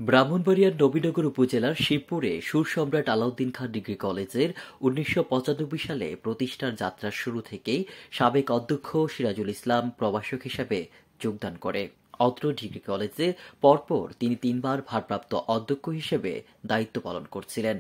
ব্রাহ্মণবাড়িয়ার নবীনগর উপজেলার শিবপুরে সুর সম্রাট আলাউদ্দিন খান ডিগ্রি কলেজের ১৯৯৫ সালে প্রতিষ্ঠার যাত্রার শুরু থেকেই সাবেক অধ্যক্ষ সিরাজুল ইসলাম প্রভাষক হিসেবে যোগদান করে। অত্র ডিগ্রি কলেজে পরপর তিনি ৩ বার ভারপ্রাপ্ত অধ্যক্ষ হিসেবে দায়িত্ব পালন করছিলেন।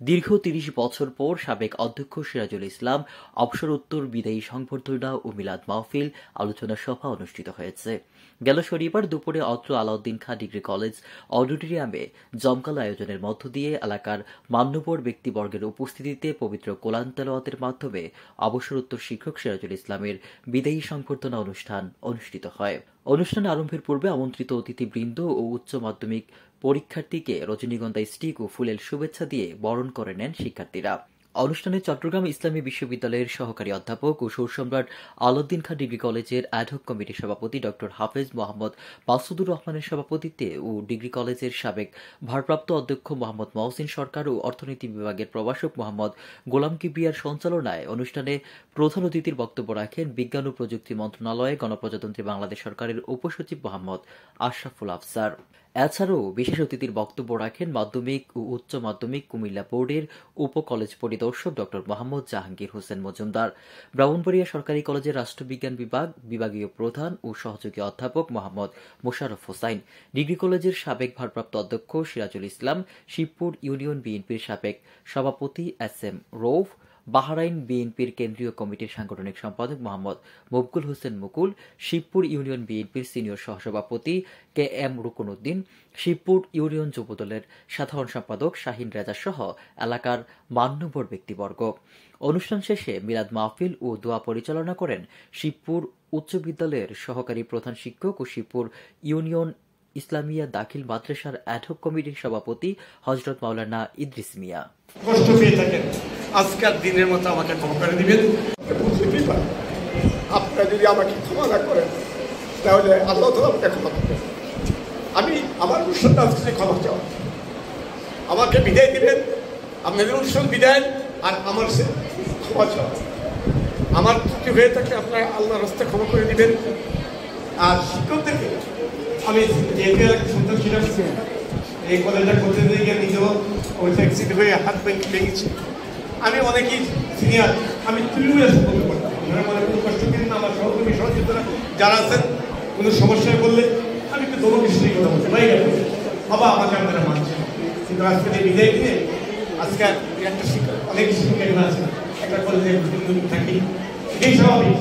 দীর্ঘ ৩০ বছর পর সাবেক অধ্যক্ষ সিরাজুল ইসলাম অবসরোত্তর বিদায়ী সংবর্ধনা ও মিলাদ মাহফিল আলোচনা সভা অনুষ্ঠিত হয়েছে। গেল শনিবার দুপুরে অত্র আলাউদ্দিন খান ডিগ্রি কলেজ অডিটোরিয়ামে জমকালো আয়োজনের মধ্য দিয়ে এলাকার মান্যবর ব্যক্তিবর্গের উপস্থিতিতে পবিত্র কোরআন তেলাওয়াতের মাধ্যমে অবসরোত্তর শিক্ষক সিরাজুল ইসলামের বিদায়ী সংবর্ধনা অনুষ্ঠান অনুষ্ঠিত হয়। অনুষ্ঠান আরম্ভের পূর্বে আমন্ত্রিত অতিথিবৃন্দ ও উচ্চ মাধ্যমিক পরীক্ষার্থীকে রজনীগন্ধা স্টিক ও ফুলের শুভেচ্ছা দিয়ে বরণ করে নেন শিক্ষার্থীরা। অনুষ্ঠানে চট্টগ্রাম ইসলামী বিশ্ববিদ্যালয়ের সহকারী অধ্যাপক ও সুর সম্রাট আলাউদ্দিন খান ডিগ্রি কলেজের অ্যাডহক কমিটির সভাপতি ড হাফেজ মোহাম্মদ মাসুদুর রহমানের সভাপতিত্বে ও ডিগ্রি কলেজের সাবেক ভারপ্রাপ্ত অধ্যক্ষ মোহাম্মদ মহসিন সরকার ও অর্থনীতি বিভাগের প্রভাষক মোহাম্মদ গোলাম কিবরিয়ার সঞ্চালনায় অনুষ্ঠানে প্রধান অতিথির বক্তব্য রাখেন বিজ্ঞান ও প্রযুক্তি মন্ত্রণালয়ে গণপ্রজাতন্ত্রী বাংলাদেশ সরকারের উপসচিব মোহাম্মদ আশরাফুল আফসার। এছাড়াও বিশেষ অতিথির বক্তব্য রাখেন মাধ্যমিক ও উচ্চ মাধ্যমিক কুমিল্লা বোর্ডের উপ কলেজ পরিদর্শক ড মোহাম্মদ জাহাঙ্গীর হোসেন মজুমদার, ব্রাহ্মণবাড়িয়া সরকারি কলেজের রাষ্ট্রবিজ্ঞান বিভাগ বিভাগীয় প্রধান ও সহযোগী অধ্যাপক মোহাম্মদ মোশাররফ হোসাইন, ডিগ্রি কলেজের সাবেক ভারপ্রাপ্ত অধ্যক্ষ সিরাজুল ইসলাম, শিবপুর ইউনিয়ন বিএনপির সাবেক সভাপতি এস.এম. রৌফ, বাহরাইন বিএনপির কেন্দ্রীয় কমিটির সাংগঠনিক সম্পাদক মোহাম্মদ মকবুল হোসেন মুকুল, শিবপুর ইউনিয়ন বিএনপির সিনিয়র সহসভাপতি কে.এম. রুকনউদ্দিন, শিবপুর ইউনিয়ন যুবদলের সাধারণ সম্পাদক শাহিন রেজা সহ এলাকার মান্যবর ব্যক্তিবর্গ। অনুষ্ঠান শেষে মিলাদ মাহফিল ও দোয়া পরিচালনা করেন শিবপুর উচ্চ বিদ্যালয়ের সহকারী প্রধান শিক্ষক ও শিবপুর ইউনিয়ন ইসলামিয়া দাখিল মাদ্রাসার অ্যাডহক কমিটির সভাপতি হযরত মাওলানা ইদ্রিস মিয়া। কষ্ট পেয়ে থাকেন, আজকের দিনের মতো আমাকে ক্ষমা করে দিবেন। আপনারা যদি আমাকে ক্ষমা না করেন তাহলে আল্লাহ তাআলা আমাকে ক্ষমা করবেন। আমি আমার অনুষ্ঠানটা আজকে ক্ষমা চাও, আমাকে বিদায় দিবেন, আপনাদের অনুষ্ঠান বিদায় আর আমার সে ক্ষমা চাও। আমার ত্রুটি হয়ে থাকে আপনারা আল্লাহর রাস্তায় ক্ষমা করে দিবেন। আর শিক্ষকদেরকে আমি যেহেতু এলাকার সন্তান ছিলাম, এই কলেজটা করতে গিয়ে নিজেও ওই অ্যাক্সিডেন্ট হয়ে হাত ভেঙেছি। আমি অনেকেই সিনিয়র, আমি তুলিয়ে বলতে পারতাম, আপনারা মনে কোনো কষ্ট করেন না। আমার সহকর্মী সহযোগিতারা যারা আছেন কোনো সমস্যায় বললে আমি একটু দমকৃষ্ণের কথা বলতে পারি গেল, বাবা আমাকে আপনারা মানছেন। কিন্তু আজকে যে বিদায় দিয়ে আজকে একটা শিক্ষক, অনেক শিক্ষক আছে একটা কলেজে থাকি, এই স্বাভাবিক।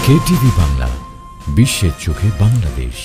কেটিভি বাংলা, বিশ্বের চোখে বাংলাদেশ।